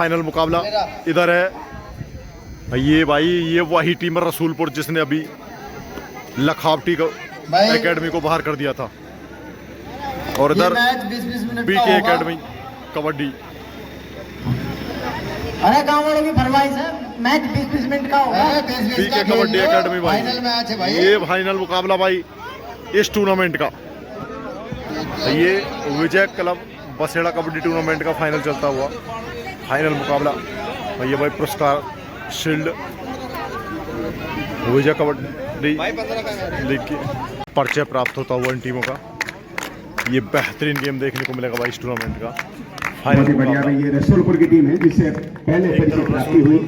Final मुकाबला इधर है। ये भाई ये वही टीम है रसूलपुर जिसने अभी लखावटी को एकेडमी को बाहर कर दिया था। और इधर बीके एकेडमी कबड्डी। अरे गाँव वालों की फरमाइश है, मैच 20-20 मिनट का होगा। बीके कबड्डी एकेडमी भाई ये फाइनल मुकाबला भाई इस टूर्नामेंट का। ये विजय क्लब बसेड़ा कबड्डी टूर्नामेंट का फाइनल चलता हुआ फाइनल मुकाबला। ये भाई पुरस्कार शील्ड विजय कबड्डी लीग की परिचय प्राप्त होता हुआ इन टीमों का। ये बेहतरीन गेम देखने को मिलेगा भाई इस टूर्नामेंट का फाइनल मुकाबला। ये रसूलपुर की टीम है जिससे पहले परिचय प्राप्ति हुई।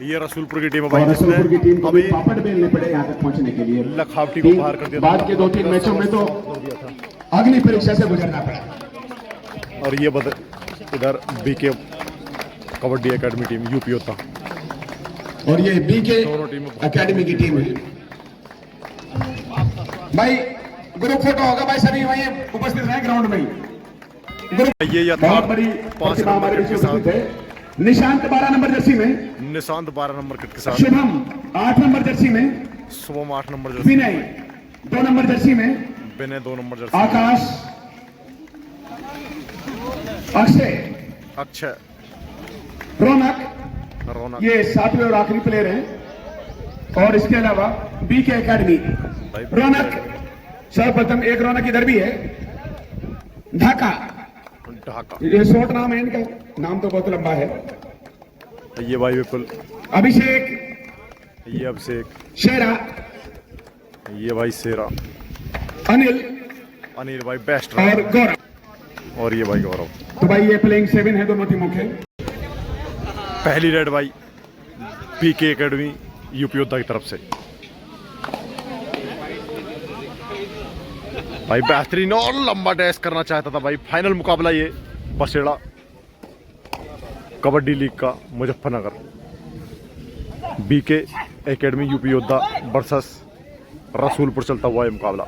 ये रसूलपुर की टीम है भाई रसूलपुर की टीम को अभी पापड़ बेलने पड़े यहाँ तक पहुँचने के लिए। लखावटी को बाहर कर दिया था। बाद के 2-3 मैचों में तो अग्नि परीक्षा से गुजरना पड़ा। और ये इधर BK kabaddi academy team UP होता और ये बीके एकेडमी की टीम है। भाई ग्रुप फोटो होगा भाई, सभी वहीं उपस्थित हैं ग्राउंड में। ये बहुत बड़ी 5 हमारे नंबर के साथ है। निशांत 12 नंबर जर्सी में, निशांत 12 नंबर किट के साथ, शुभम 8 नंबर जर्सी में, शुभम 8 नंबर जर्सी, विनय 2 नंबर जर्सी में, विनय 2 नंबर जर्सी, आकाश, अक्षय, अक्षय, रौनक ये 7वें और आखिरी प्लेयर हैं। और इसके अलावा बीके एकेडमी रौनक सर्वप्रथम एक रौनक इधर भी है, ढाका। ये शॉर्ट नाम है इनका, नाम तो बहुत लंबा है। ये भाई विपुल, अभिषेक, ये अभिषेक, शेरा, ये भाई शेरा, अनिल भाई बेस्ट और गौरव, और ये भाई गौरव। तो भाई ये प्लेइंग 7 है दोनों टीमों के। पहली रेड भाई बीके एकेडमी यूपी योद्धा की तरफ से। भाई बेहतरीन और लंबा डैश करना चाहता था भाई। फाइनल मुकाबला ये बसेड़ा कबड्डी लीग का मुजफ्फरनगर बीके एकेडमी यूपी योद्धा वर्सेस रसूलपुर चलता हुआ ये मुकाबला।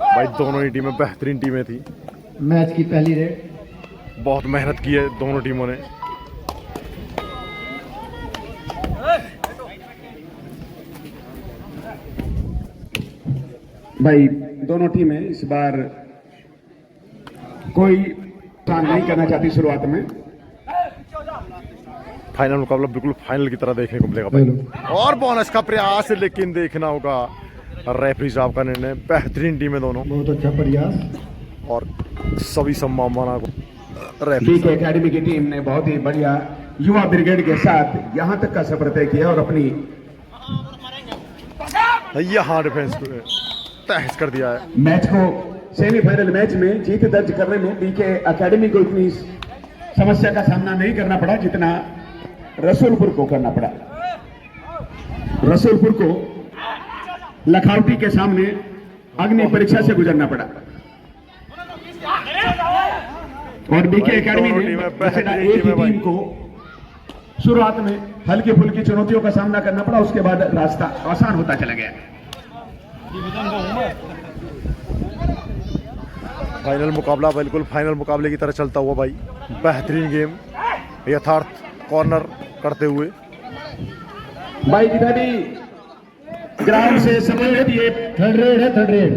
भाई दोनों ही टीमें बेहतरीन टीमें थी। मैच की पहली रेड बहुत मेहनत की है दोनों टीमों ने। भाई दोनों टीमें इस बार कोई टान नहीं करना चाहती शुरुआत में। फाइनल मुकाबला बिल्कुल फाइनल की तरह देखने को मिलेगा भाई। और बोनस का प्रयास लेकिन देखना होगा रेफरी साहब का निर्णय। बेहतरीन टीमें दोनों, बहुत अच्छा प्रयास और सभी संभावना को रेफरी बीके एकेडमी की टीम ने बहुत ही बढ़िया युवा ब्रिगेड के साथ यहां तक का सफर तय किया और अपनी यहाँ डिफेंस तहस कर दिया है। मैच को सेमीफाइनल मैच में जीत दर्ज करने में बीके एकेडमी को इतनी समस्या का सामना नहीं करना पड़ा जितना रसूलपुर को करना पड़ा। रसूलपुर को लखावटी के सामने अग्नि परीक्षा से गुजरना पड़ा और बीके एकेडमी ने एक ही टीम को शुरुआत में हल्की फुल्की चुनौतियों का सामना करना पड़ा, उसके बाद रास्ता आसान होता चला गया। फाइनल मुकाबला बिल्कुल फाइनल मुकाबले की तरह चलता हुआ भाई। बेहतरीन गेम यथार्थ कॉर्नर करते हुए भाई जिधर भी ग्राउंड से संबंधित ये थर्ड रेड है, third red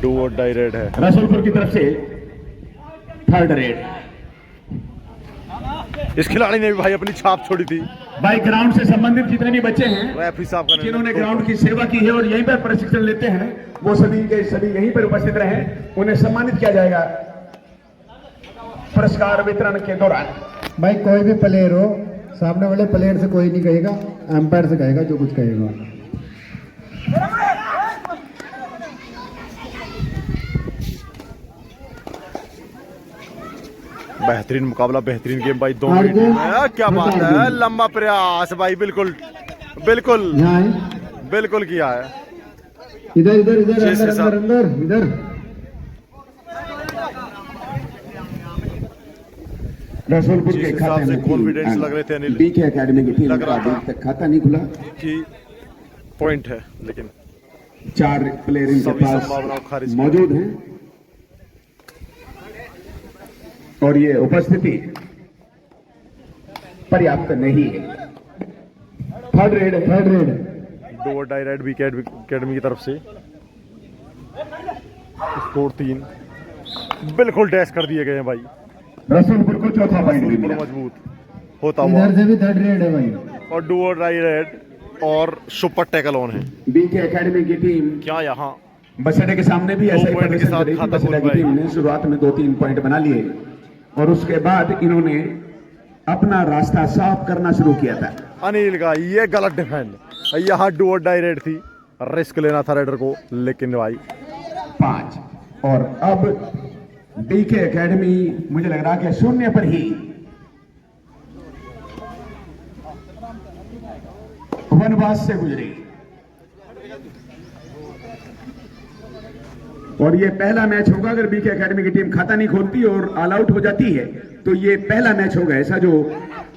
do or die raid है रसूलपुर की तरफ से। थर्ड रेड इस खिलाड़ी ने भी भाई अपनी छाप छोड़ी थी। भाई ग्राउंड से संबंधित जितने भी बच्चे हैं रेफरी साहब का जिन्होंने ग्राउंड की सेवा की है और यहीं पर प्रशिक्षण लेते हैं, वो सभी के सभी यहीं पर उपस्थित रहे। उन्हें सम्मानित किया जाएगा पुरस्कार वितरण के दौरान। भाई कोई भी प्लेयर हो, सामने वाले प्लेयर से कोई नहीं कहेगा, अंपायर से कहेगा जो कुछ कहेगा। बेहतरीन मुकाबला, बेहतरीन गेम भाई दोनों ही टीम है। क्या बात है, लंबा प्रयास भाई, बिल्कुल बिल्कुल बिल्कुल किया है। इधर इधर इधर अंदर अंदर अंदर इधर। रसूलपुर के खाते से कॉन्फिडेंस लग रहे थे अनिल, बीके एकेडमी की टीम लग का रहा अभी तक खाता नहीं खुला कि पॉइंट है, लेकिन 4 प्लेयर इनके सभी पास संभावनाओं खारिज मौजूद हैं और ये उपस्थिति पर्याप्त नहीं है। Third red do or die red BK academy की तरफ से। स्कोर 3 बिल्कुल डैश कर दिए गए हैं भाई। रसूलपुर को चौथा पॉइंट भी मिला। मजबूत होता इधर हुआ से भी थर्ड रेड है भाई। और डू और डाई रेड और सुपर टैकल ऑन है। बीके एकेडमी की टीम क्या यहाँ बसेड़े के सामने भी ऐसा ही पॉइंट के प्रदर्शन साथ करी थी। खाता बसेड़ा की खोल टीम ने शुरुआत में 2-3 पॉइंट बना लिए और उसके बाद इन्होंने अपना रास्ता साफ करना शुरू किया था। अनिल का ये गलत डिफेंड, यहाँ डू और डाई रेड थी, रिस्क लेना था रेडर को, लेकिन भाई 5 और अब बीके एकेडमी मुझे लग रहा कि 0 पर ही वनवास से गुजरी और ये पहला मैच होगा। अगर बीके एकेडमी की टीम खाता नहीं खोलती और ऑल आउट हो जाती है तो ये पहला मैच होगा ऐसा जो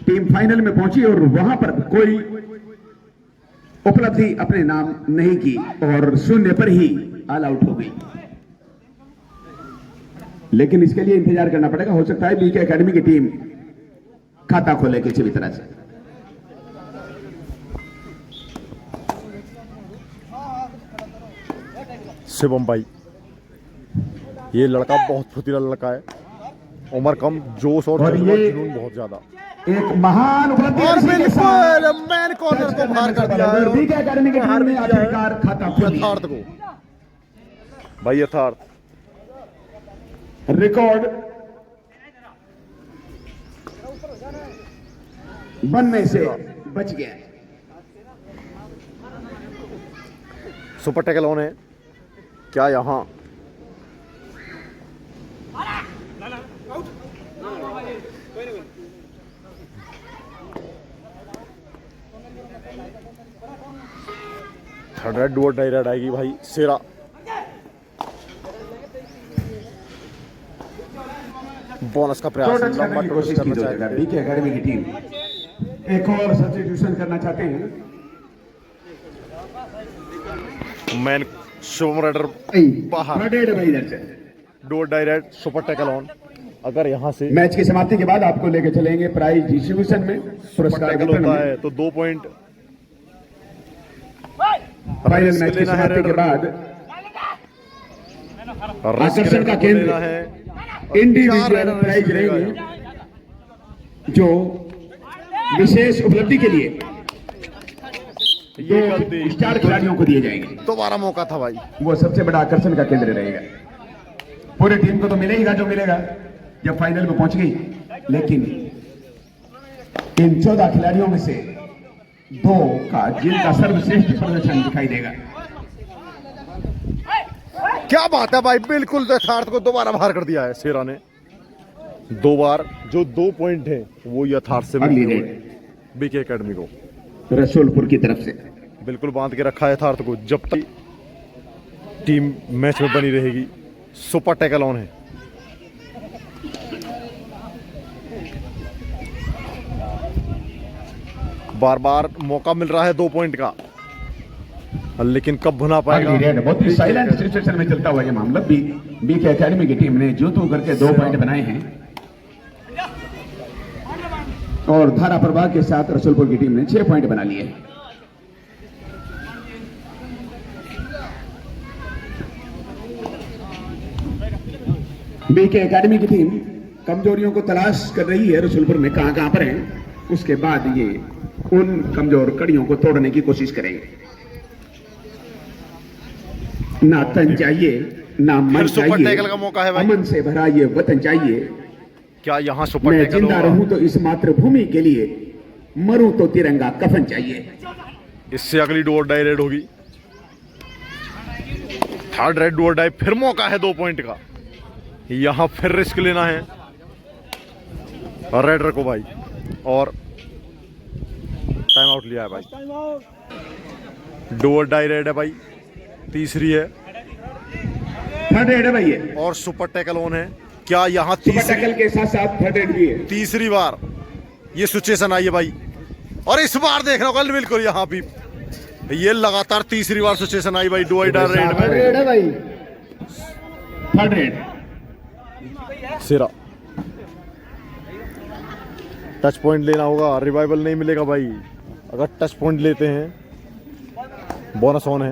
टीम फाइनल में पहुंची और वहां पर कोई उपलब्धि अपने नाम नहीं की और 0 पर ही ऑल आउट हो गई। लेकिन इसके लिए इंतजार करना पड़ेगा। हो सकता है बीके एकेडमी की टीम खाता खोले किसी भी तरह से। शिवम भाई ये लड़का बहुत फुर्तीला लड़का है, उम्र कम, जोश और जज्बा, ये जुनून बहुत ज्यादा। एक महान उपलब्धि और इसी के साथ बिल्कुल मैन कॉर्नर को बाहर कर दिया है। बीके एकेडमी की टीम ने आखिरकार खाता खोल लिया। यथार्थ को भाई, यथार्थ रिकॉर्ड बनने से बच गया। सुपर टैकल ऑन है। क्या यहाँ third red do or die red आएगी भाई। सेरा बोनस का प्रयास, शॉर्ट लंबा करने की टोस्ट कोशिश करना की जाएगा। चाहते हैं। बीके एकेडमी की टीम एक और सब्स्टिट्यूशन करना चाहते हैं। मैन शिवम रेडर बाहर, थर्ड रेड भाई इधर से। Do or die raid super tackle on. अगर यहाँ से मैच की समाप्ति के बाद आपको लेके चलेंगे प्राइज डिस्ट्रीब्यूशन में, पुरस्कार टैकल वितरण होता में। है तो 2 पॉइंट फाइनल मैच की समाप्ति के बाद आकर्षण का केंद्र है। इंडिविजुअल प्राइज रहेंगे जो विशेष उपलब्धि के लिए ये गलती 2 स्टार खिलाड़ियों को दिए जाएंगे। दोबारा मौका था भाई। वो सबसे बड़ा आकर्षण का केंद्र रहेगा। पूरी टीम को तो मिलेगा जो मिलेगा जब फाइनल में पहुंच गई, लेकिन इन 14 खिलाड़ियों में से 2 का जिनका सर्वश्रेष्ठ प्रदर्शन दिखाई देगा। क्या बात है भाई, बिल्कुल यथार्थ को दोबारा बाहर कर दिया है शेरा ने। 2 बार जो 2 पॉइंट है वो यथार्थ से अगली मिलते रेड हुए बीके एकेडमी को रसूलपुर की तरफ से बिल्कुल बांध के रखा है यथार्थ को। जब तक टीम मैच में बनी रहेगी। सुपर टैकल ऑन है। बार बार मौका मिल रहा है 2 पॉइंट का, लेकिन कब भुना पाएगा। अगली रेड बहुत ही साइलेंट सिचुएशन में चलता हुआ ये मामला। बीके एकेडमी की टीम ने जो करके 2 पॉइंट बनाए हैं और धारा प्रवाह के साथ रसूलपुर की टीम ने 6 पॉइंट बना लिए हैं। बीके एकेडमी की टीम कमजोरियों को तलाश कर रही है रसूलपुर में कहां पर हैं। उसके बाद ये उन कमजोर कड़ियों को तोड़ने की कोशिश करेंगे। ना तन चाहिए ना मन सुपर चाहिए, टैकल का मौका है भाई। अमन से भरा ये वतन चाहिए। क्या यहाँ सुपर मैं टैकल जिंदा होगा? रहूं तो इस मातृभूमि के लिए, मरूं तो तिरंगा कफन चाहिए। इससे अगली डू और डाई रेड होगी। Third red do or die, फिर मौका है 2 पॉइंट का। यहाँ फिर रिस्क लेना है रेडर को भाई, और टाइम आउट लिया है भाई। डू और डाई रेड है भाई, तीसरी है थर्ड रेड है भाई ये। और सुपर टैकल ऑन है। क्या यहाँ सुपर टैकल के साथ साथ थर्ड रेड भी है। तीसरी बार ये सिचुएशन आई है भाई, और इस बार देखना होगा बिल्कुल यहाँ भी ये लगातार तीसरी बार सिचुएशन आई भाई। डू और डाई रेड में रेड है भाई। थर्ड रेड सिरा टच पॉइंट लेना होगा, रिवाइवल नहीं मिलेगा भाई। अगर टच पॉइंट लेते हैं बोनस ऑन है।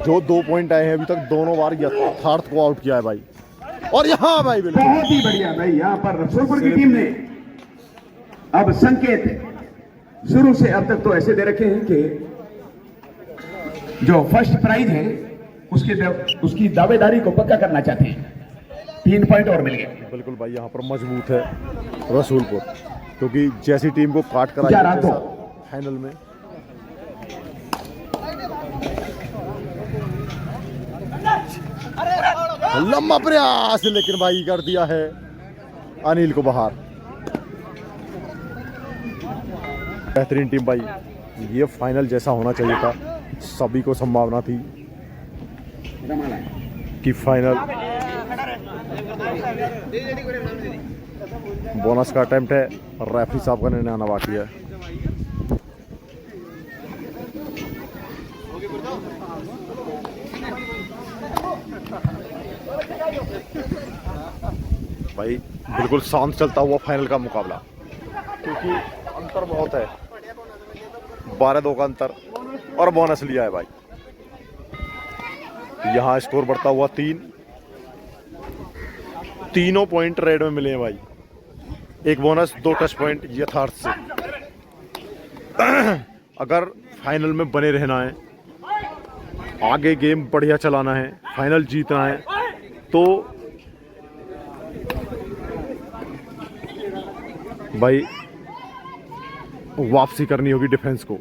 जो 2 पॉइंट आए हैं अभी तक दोनों बार यथार्थ को आउट किया है भाई। और यहाँ भाई बिल्कुल बहुत ही बढ़िया भाई, यहाँ पर रसूलपुर की टीम ने अब संकेत शुरू से अब तक तो ऐसे दे रखे हैं कि जो फर्स्ट प्राइज है उसकी दावेदारी को पक्का करना चाहते हैं। 3 पॉइंट और मिल गए। बिल्कुल भाई, यहाँ पर मजबूत है रसूलपुर, क्योंकि जैसी टीम को काट कर फाइनल में। लंबा प्रयास, लेकिन भाई कर दिया है अनिल को बाहर। बेहतरीन टीम भाई, ये फाइनल जैसा होना चाहिए था। सभी को संभावना थी कि फाइनल बोनस का अटेम्प्ट है। रेफरी साहब का निर्णय आना बाकी है। भाई बिल्कुल शांत चलता हुआ फाइनल का मुकाबला, क्योंकि अंतर बहुत है। 12-2 का अंतर और बोनस लिया है भाई। यहाँ स्कोर बढ़ता हुआ 3। तीनों पॉइंट रेड में मिले हैं भाई। 1 बोनस, 2 टच पॉइंट यथार्थ से। अगर फाइनल में बने रहना है, आगे गेम बढ़िया चलाना है, फाइनल जीतना है, तो भाई वापसी करनी होगी डिफेंस को।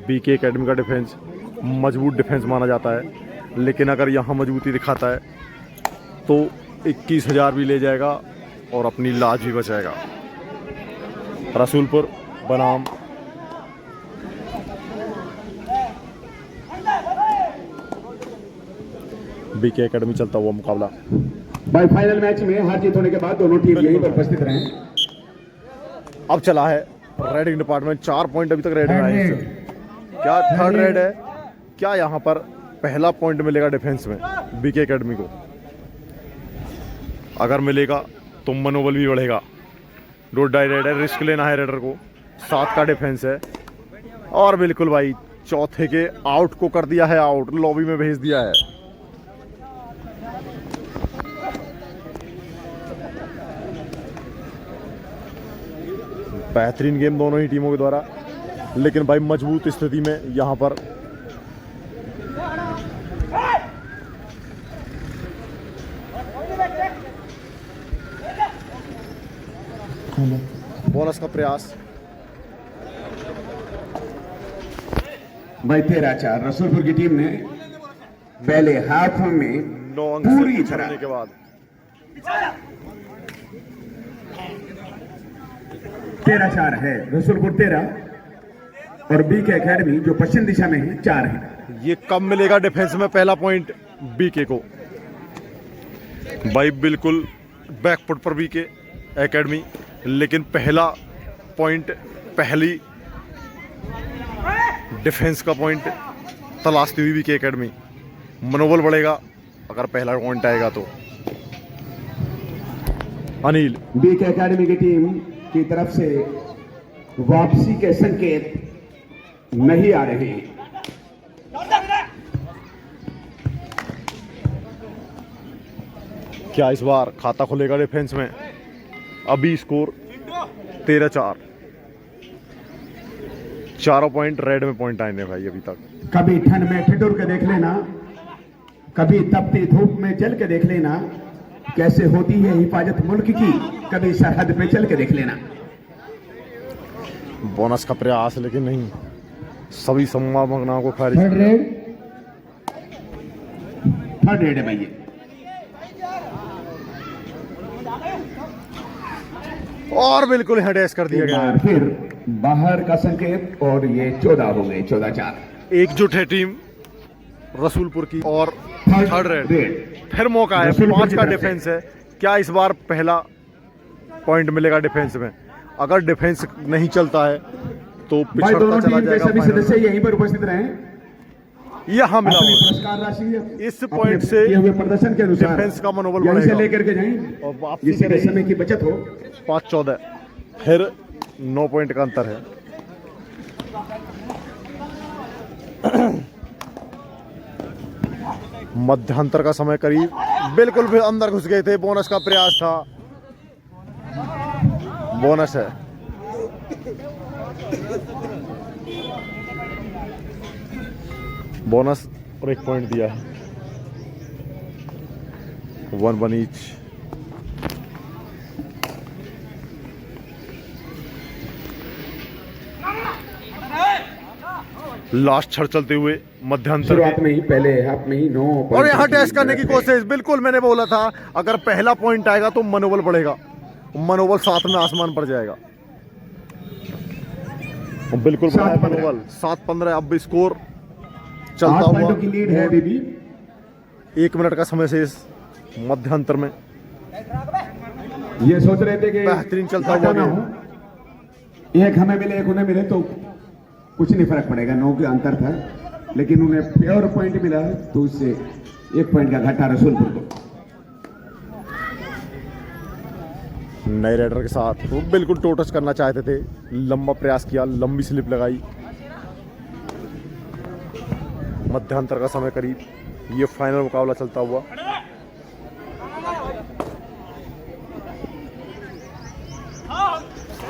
बीके एकेडमी का डिफेंस मजबूत डिफेंस माना जाता है, लेकिन अगर यहाँ मजबूती दिखाता है तो 21,000 भी ले जाएगा और अपनी लाज भी बचाएगा। रसूलपुर बनाम बीके एकेडमी चलता हुआ मुकाबला। भाई फाइनल मैच में हार जीत होने के बाद दोनों टीम यहीं पर उपस्थित रहे। अब चला है रेडिंग डिपार्टमेंट। 4 पॉइंट अभी तक रेड में आए हैं। क्या थर्ड रेड है? क्या यहाँ पर पहला पॉइंट मिलेगा डिफेंस में बीके एकेडमी को? अगर मिलेगा तो मनोबल भी बढ़ेगा। 2 डाई रेड है, रिस्क लेना है रेडर को। 7 का डिफेंस है और बिल्कुल भाई चौथे के आउट को कर दिया है आउट, लॉबी में भेज दिया है। बेहतरीन गेम दोनों ही टीमों के द्वारा, लेकिन भाई मजबूत स्थिति में यहाँ पर बोनस का प्रयास। भाई 13-4 रसूलपुर की टीम ने पहले हाफ में 9 अंक पूरी से तरह छोड़ने के बाद 13-4 है। रसूलपुर 13 और बीके एकेडमी जो पश्चिम दिशा में है 4 है। ये कब मिलेगा डिफेंस में पहला पॉइंट बीके को? भाई बिल्कुल बैकफुट पर बीके एकेडमी, लेकिन पहला पॉइंट, पहली डिफेंस का पॉइंट तलाशती हुई बीके एकेडमी। मनोबल बढ़ेगा अगर पहला पॉइंट आएगा तो। अनिल, बीके एकेडमी की टीम की तरफ से वापसी के संकेत नहीं आ रहे हैं। क्या इस बार खाता खुलेगा डिफेंस में? अभी स्कोर 13-4। 4 पॉइंट रेड में पॉइंट आए हैं भाई अभी तक। कभी ठंड में ठिठुर के देख लेना, कभी तपती धूप में चल के देख लेना कैसे होती है हिफाजत मुल्क की, कभी सरहद पे चल के देख लेना। बोनस का प्रयास, लेकिन नहीं, सभी संभावनाओं को खारिज। थर्ड रेड है भाई। और बिल्कुल हेडेस कर दिया गया। फिर बाहर का संकेत और ये 14 हो गए। 14-4 एकजुट है टीम रसूलपुर की। और थर्ड रेड फिर मौका है। 5 का डिफेंस है। क्या इस बार पहला पॉइंट मिलेगा डिफेंस में? अगर डिफेंस नहीं चलता है तो पिछड़ता चला जाएगा। सभी सदस्य यहीं पर उपस्थित रहे। यहाँ मिला अपनी हुआ है। पुरस्कार राशि इस अपने पॉइंट से किए हुए प्रदर्शन के अनुसार डिफेंस का मनोबल यहीं से बढ़ेगा लेकर के जाएं, और वापसी जिससे कि करेगी। समय की बचत हो। 5-14 फिर 9 पॉइंट का अंतर है। मध्यांतर का समय करीब बिल्कुल भी अंदर घुस गए थे। बोनस का प्रयास था, बोनस है। बोनस और 1 पॉइंट दिया है। 1-1 ईच। लास्ट छड़ चलते हुए मध्यांतर शुरुआत के। में ही पहले हाफ में ही 9 और यहाँ टेस्ट करने की कोशिश। बिल्कुल मैंने बोला था अगर पहला पॉइंट आएगा तो मनोबल बढ़ेगा, मनोबल साथ में आसमान पर जाएगा। बिल्कुल बढ़ा है 7-15 मनोबल। 7-15 अब स्कोर 8 चलता हुआ। पॉइंटों की लीड है अभी भी। 1 मिनट का समय शेष मध्यांतर में। ये सोच रहे थे कि बेहतरीन चलता हुआ घाटा ना हो, एक हमें मिले एक उन्हें मिले तो कुछ नहीं फर्क पड़ेगा। 9 का अंतर था, लेकिन उन्हें प्योर पॉइंट मिला है तो उससे 1 पॉइंट का घाटा रसूलपुर को। नए राइडर के साथ वो बिल्कुल टोटच करना चाहते थे, लंबा प्रयास किया, लंबी स्लिप लगाई। मध्यांतर का समय करीब। ये फाइनल मुकाबला चलता हुआ।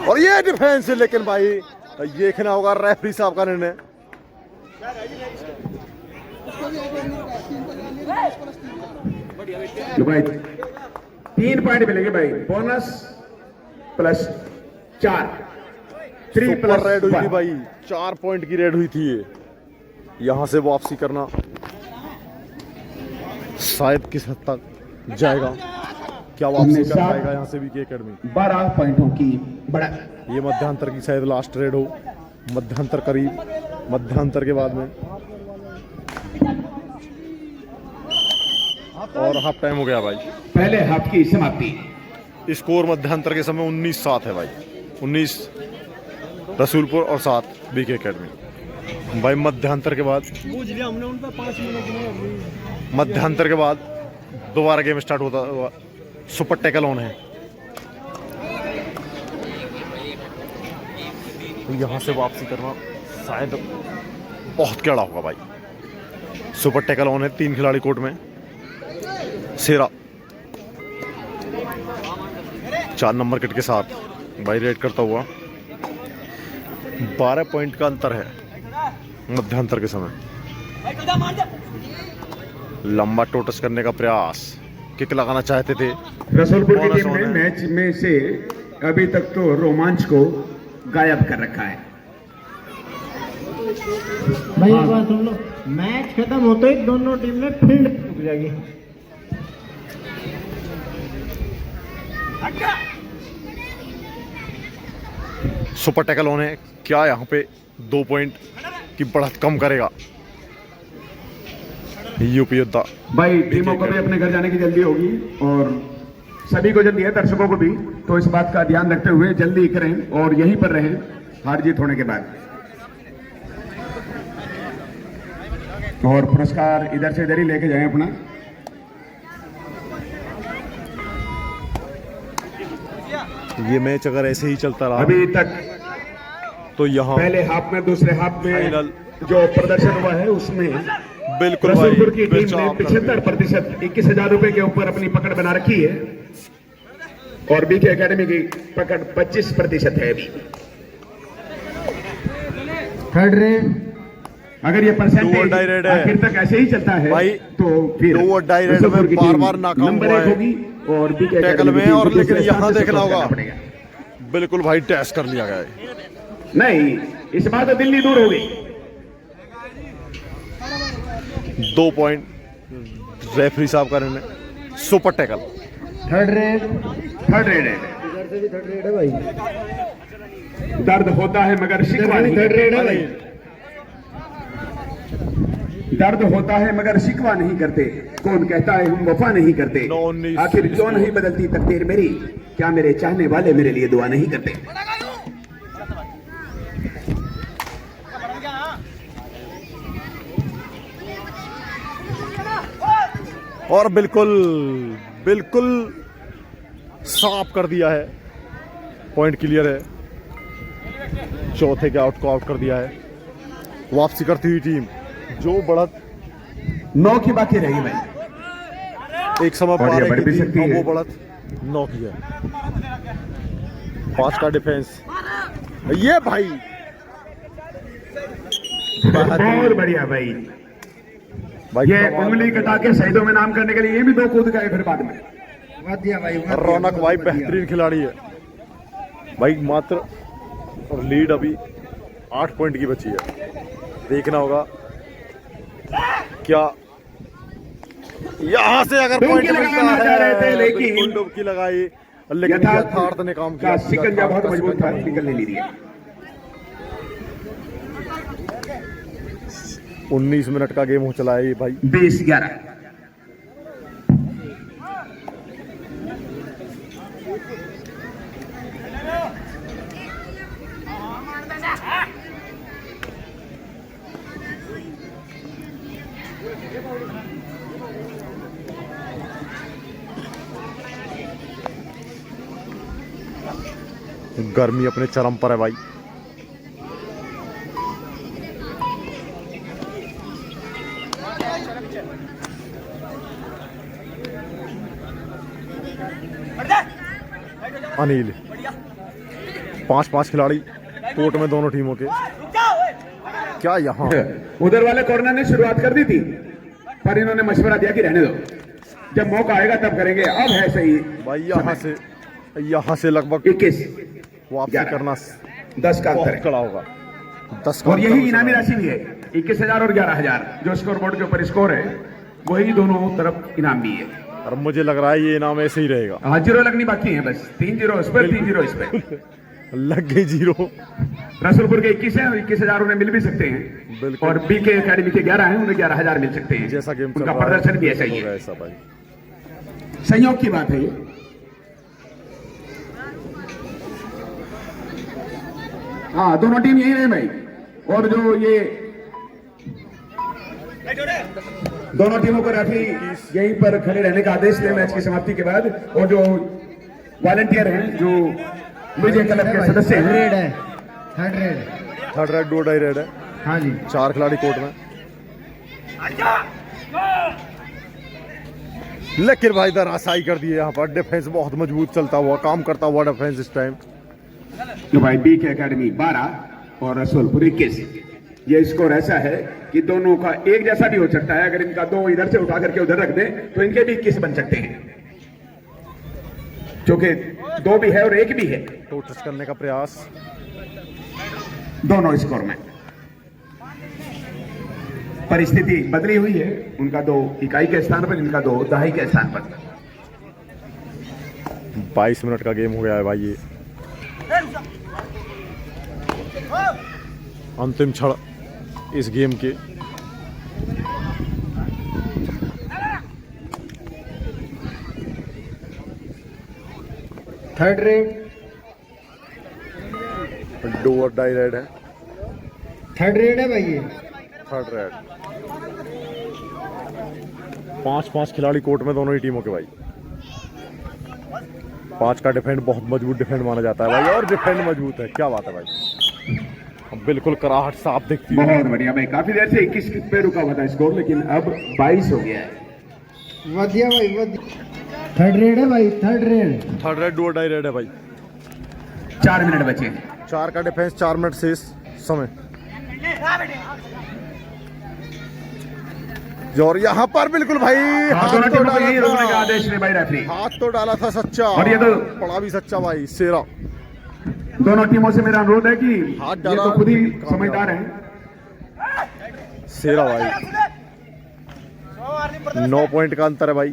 और ये डिफेंस, लेकिन भाई ये देखना होगा रेफरी साहब का निर्णय। तो भाई 3 पॉइंट मिलेंगे भाई, bonus plus 4, 3 super plus red हुई थी 1। भाई, 4 पॉइंट की रेड हुई थी ये। यहां से वापसी करना शायद किस हद तक जाएगा, क्या वापसी हमने कर सात- पाएगा यहां से भी के एकेडमी। 12 पॉइंटों की बढ़त। ये मध्यांतर की शायद लास्ट रेड हो, मध्यांतर करीब, मध्यांतर के बाद में। और हाफ टाइम हो गया भाई। पहले हाफ की समाप्ति। स्कोर मध्यांतर के समय 19-7 है भाई। 19 रसूलपुर और 7 बीके एकेडमी। भाई मध्यांतर के बाद मध्यांतर के बाद दोबारा गेम स्टार्ट होता हुआ। सुपर टैकल ऑन है। यहाँ से वापसी करना शायद बहुत कड़ा होगा भाई। सुपर टैकल ऑन है। 3 खिलाड़ी कोर्ट में। सेरा 4 नंबर किट के साथ भाई रेड करता हुआ। 12 पॉइंट का अंतर है मध्यांतर के समय। लंबा टोटस करने का प्रयास, किक लगाना चाहते थे। रसूलपुर की बोनस टीम ऑन ने है। मैच में से अभी तक तो रोमांच को गायब कर रखा है। भाई एक बात सुन लो, मैच खत्म होते ही दोनों टीम ने फील्ड रुक जाएगी। सुपर टैकल ऑन है। क्या यहाँ पे 2 पॉइंट की बढ़त कम करेगा यूपी योद्धा? भाई टीमों को भी अपने घर जाने की जल्दी होगी और सभी को जल्दी है, दर्शकों को भी। तो इस बात का ध्यान रखते हुए जल्दी करें और यहीं पर रहें हार जीत होने के बाद। और पुरस्कार इधर से इधर ही लेके जाएं अपना। ये मैच अगर ऐसे ही चलता रहा अभी तक तो यहाँ पहले हाफ में, दूसरे हाफ में फाइनल जो प्रदर्शन हुआ है उसमें बिल्कुल भाई रसूलपुर की टीम बेचैन ने करते हैं। 75% 21,000 रुपए के ऊपर अपनी पकड़ बना रखी है और बीके एकेडमी की पकड़ 25% है अभी। थर्ड रेड अगर ये Do or percentage die red है। आखिर तक ऐसे ही चलता है भाई, तो फिर Do or die red Rasulpur में की बार टीम बार नाकाम नंबर हुआ 1 है होगी और बीके टैकल एकेडमी में। की टीम और को लेकिन दूसरे यहाँ स्थान से देखना क्रॉस होगा। करना पड़ेगा। बिल्कुल भाई टैच कर लिया गया है। नहीं, इस बार तो दिल्ली दूर हो गई। 2 पॉइंट रेफरी साहब का निर्णय। Super tackle. Third raid third red है। इधर से भी थर्ड रेड है भाई। दर्द होता है मगर शिकवा नहीं। थर्ड रेड है भाई। दर्द होता है मगर शिकवा नहीं करते। कौन कहता है हम वफा नहीं करते। 19 आखिर क्यों नहीं बदलती तकदीर मेरी। क्या मेरे चाहने वाले मेरे लिए दुआ नहीं करते। और बिल्कुल बिल्कुल साफ कर दिया है, पॉइंट क्लियर है। चौथे के आउट को आउट कर दिया है। वापसी करती हुई टीम, जो बढ़त 9 की बाकी रही भाई। एक समय और ये 12 बढ़ की भी थी, सकती अब है। वो बढ़त 9 की है। 5 का डिफेंस, ये भाई बहुत बढ़िया भाई। ये कमाल उंगली कर कटा के शहीदों में नाम करने के लिए ये भी 2 कूद गए फिर बाद में। वादिया भाई, दिया। रौनक भाई बेहतरीन खिलाड़ी है भाई। मात्र और लीड अभी 8 पॉइंट की बची है। देखना होगा क्या यहां से अगर पॉइंट डुबकी मिलता लगाना चाह रहे थे, है। लेकिन बिल्कुल डुबकी लगाई, लेकिन यथार्थ ने काम किया। सिकंजा बहुत मजबूत था, यथार्थ निकलने नहीं दिया। 19 मिनट का गेम हो चला है ये भाई। 20-11। गर्मी अपने चरम पर है भाई। अनिल, 5-5 खिलाड़ी कोर्ट में दोनों टीमों के। क्या यहाँ उधर वाले कॉर्नर ने शुरुआत कर दी थी, पर इन्होंने मशवरा दिया कि रहने दो, जब मौका आएगा तब करेंगे। अब है सही भाई, यहाँ से लगभग 21 वापसी 11 करना 10 का अंतर बहुत है। कड़ा होगा। 10 का और अंतर यही हो इनामी चला है। राशि भी है, 21,000 और 11,000 जो स्कोर बोर्ड के ऊपर स्कोर है, वही दोनों तरफ इनाम भी है। और मुझे लग रहा है ये इनाम ऐसे ही रहेगा। हाँ, 0 लगनी बाकी है बस। 3 0 इस पर, 3 0 इस पर। लग गई 0। रसूलपुर के 21 है और 21,000 उन्हें मिल भी सकते हैं। बिल्कुल। और बी के अकेडमी के 11 हैं, उन्हें 11,000 मिल सकते हैं। जैसा गेम चल उनका रहा है, प्रदर्शन भी ऐसा ही होगा है। ऐसा भाई। संयोग की बात है ये। हाँ, दोनों टीम यही है भाई। और जो ये दोनों टीमों को रेफरी यहीं पर खड़े रहने का आदेश दिया मैच की समाप्ति के बाद। और जो वॉलंटियर हैं, जो विजय क्लब के सदस्य थर्ड हैं, रेड है, third raid. Third raid, 2 die raid है। हाँ जी, 4 खिलाड़ी कोर्ट में। लेकिन भाई दरासाई कर दिए यहाँ पर। डिफेंस बहुत मजबूत चलता हुआ, काम करता हुआ डिफेंस इस टाइम। तो भाई बी के अकेडमी 12 और रसूलपुर 21। ये स्कोर ऐसा है कि दोनों का एक जैसा भी हो सकता है। अगर इनका 2 इधर से उठा करके उधर रख दें तो इनके भी 21 बन सकते हैं, क्योंकि 2 भी है और 1 भी है तो टच करने का प्रयास। दोनों स्कोर में। परिस्थिति बदली हुई है, उनका 2 इकाई के स्थान पर, इनका 2 दहाई के स्थान पर। 22 मिनट का गेम हो गया है भाई। ये अंतिम क्षण इस गेम के। थर्ड रेड, 2 और डाई रेड है। थर्ड रेड है भाई ये। Third red. 5-5 खिलाड़ी कोर्ट में दोनों ही टीमों के भाई। 5 का डिफेंड बहुत मजबूत डिफेंड माना जाता है भाई। और डिफेंड मजबूत है, क्या बात है भाई। अब बिल्कुल कराहट साफ दिखती है। बहुत बढ़िया भाई। काफी देर से 21 पे रुका हुआ था स्कोर, लेकिन अब 22 हो गया है। वादिया भाई, वादिया। थर्ड रेड है भाई, थर्ड रेड। थर्ड रेड, 2 और डाई रेड है भाई। 4 मिनट बचे हैं। 4 का डिफेंस, 4 मिनट शेष समय। और यहाँ पर बिल्कुल भाई हाथ दोनों तो टीमों को यही डाला रोकने का था। आदेश ने भाई रेफरी। हाथ तो डाला था सच्चा, और ये तो पड़ा भी सच्चा भाई। सेरा दोनों टीमों से मेरा अनुरोध है कि हाथ ये डाला, तो खुद ही कामयाब। समझदार हैं। सेरा भाई। 9 पॉइंट का अंतर है भाई।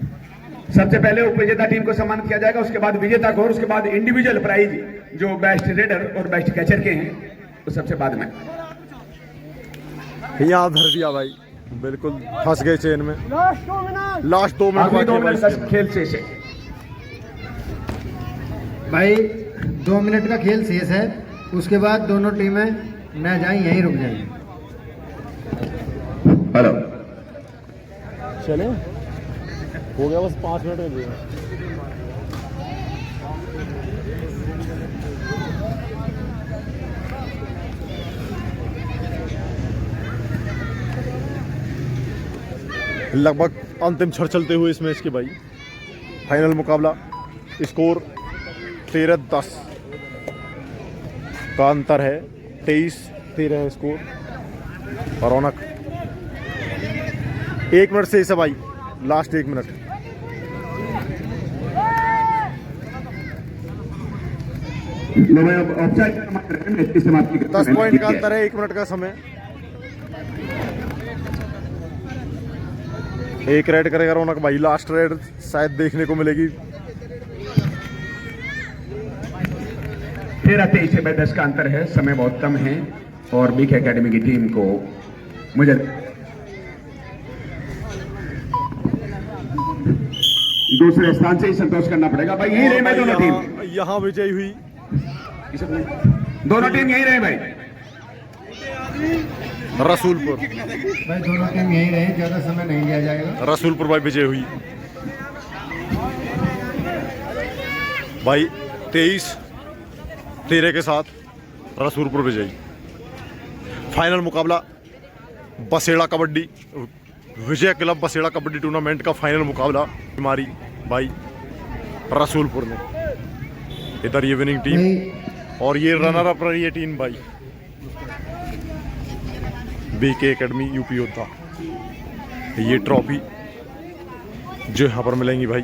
सबसे पहले उपविजेता टीम को सम्मानित किया जाएगा, उसके बाद विजेता को, और उसके बाद इंडिविजुअल प्राइज जो बेस्ट रेडर और बेस्ट कैचर के हैं, तो सबसे बाद में। यहाँ धर दिया भाई, बिल्कुल फंस गए चेन में। लास्ट 2 मिनट आखिरी 2 बाकी है मिनट भाई। का खेल शेष है। भाई 2 मिनट का खेल शेष है, उसके बाद दोनों टीमें न जाएं, यहीं रुक जाएंगी। हेलो, चले हो गया बस 5 मिनट में दिया। लगभग अंतिम क्षण चलते हुए इस मैच के भाई फाइनल मुकाबला, स्कोर 13-10 का अंतर है, 23-13 है स्कोर। और रौनक 1 मिनट से इसे भाई, लास्ट 1 मिनट। ऑफसाइड 10 पॉइंट का अंतर है, 1 मिनट का समय। एक रेड करेगा रौनक भाई, लास्ट रेड शायद देखने को मिलेगी। 13-23 से 10 का अंतर है, समय बहुत कम है और बीके एकेडमी की टीम को मुझे दूसरे स्थान से ही संतोष करना पड़ेगा भाई। यही रहे भाई दोनों टीम, यहाँ विजयी हुई दोनों टीम यही रहे भाई। रसूलपुर, भाई दोनों टीम यही रहे, ज्यादा समय नहीं लिया जाएगा। रसूलपुर भाई विजय हुई भाई, 23-13 के साथ रसूलपुर विजयी। फाइनल मुकाबला बसेड़ा कबड्डी विजय क्लब बसेड़ा कबड्डी टूर्नामेंट का फाइनल मुकाबला हमारी भाई रसूलपुर ने। इधर ये विनिंग टीम और ये रनर अप रही है टीम भाई बीके एकेडमी यूपी योद्धा। ये ट्रॉफी जो यहाँ पर मिलेंगी भाई